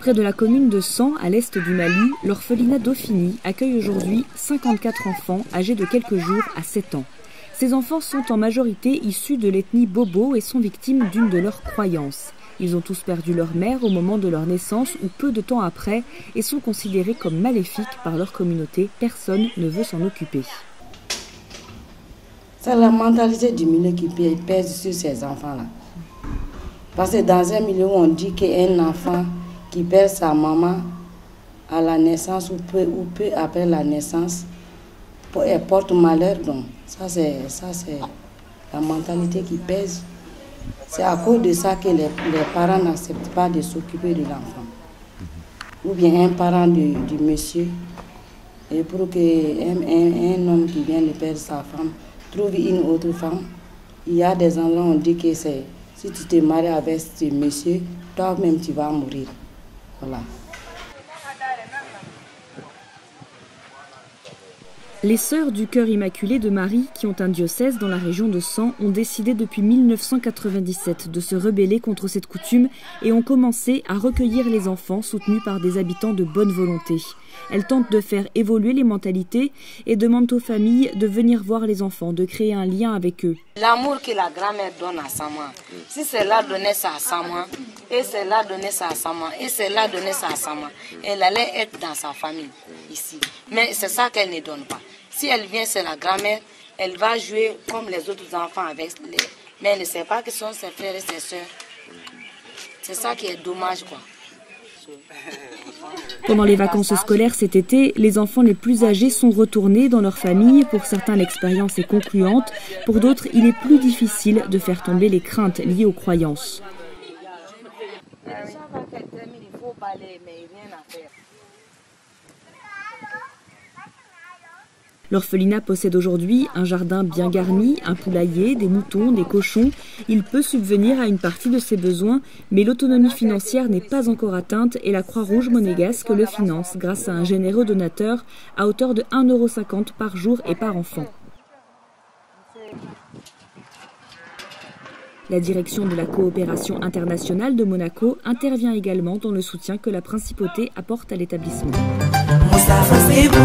Près de la commune de San, à l'est du Mali, l'orphelinat Dauphiny accueille aujourd'hui 54 enfants âgés de quelques jours à 7 ans. Ces enfants sont en majorité issus de l'ethnie Bobo et sont victimes d'une de leurs croyances. Ils ont tous perdu leur mère au moment de leur naissance ou peu de temps après et sont considérés comme maléfiques par leur communauté. Personne ne veut s'en occuper. C'est la mentalité du milieu qui pèse sur ces enfants-là. Parce que dans un milieu où on dit qu'un enfant qui perd sa maman à la naissance ou peu après la naissance, elle porte malheur. Donc, ça c'est la mentalité qui pèse. C'est à cause de ça que les parents n'acceptent pas de s'occuper de l'enfant. Ou bien un parent du monsieur, et pour qu'un homme qui vient de perdre sa femme trouve une autre femme, il y a des endroits où on dit que si tu te maries avec ce monsieur, toi-même tu vas mourir. Voilà. Les Sœurs du Cœur Immaculé de Marie, qui ont un diocèse dans la région de San, ont décidé depuis 1997 de se rebeller contre cette coutume et ont commencé à recueillir les enfants soutenus par des habitants de bonne volonté. Elles tentent de faire évoluer les mentalités et demandent aux familles de venir voir les enfants, de créer un lien avec eux. L'amour que la grand-mère donne à sa maman, si c'est là donner ça à sa maman, et c'est là donner ça à sa maman, et c'est là donner ça à sa maman, elle allait être dans sa famille ici. Mais c'est ça qu'elle ne donne pas. Si elle vient, c'est la grand-mère, elle va jouer comme les autres enfants avec les... Mais elle ne sait pas que ce sont ses frères et ses soeurs. C'est ça qui est dommage, quoi. Pendant les vacances scolaires cet été, les enfants les plus âgés sont retournés dans leur famille. Pour certains, l'expérience est concluante. Pour d'autres, il est plus difficile de faire tomber les craintes liées aux croyances. L'orphelinat possède aujourd'hui un jardin bien garni, un poulailler, des moutons, des cochons. Il peut subvenir à une partie de ses besoins, mais l'autonomie financière n'est pas encore atteinte et la Croix-Rouge monégasque le finance grâce à un généreux donateur à hauteur de 1,50 € par jour et par enfant. La direction de la coopération internationale de Monaco intervient également dans le soutien que la principauté apporte à l'établissement. C'est beau.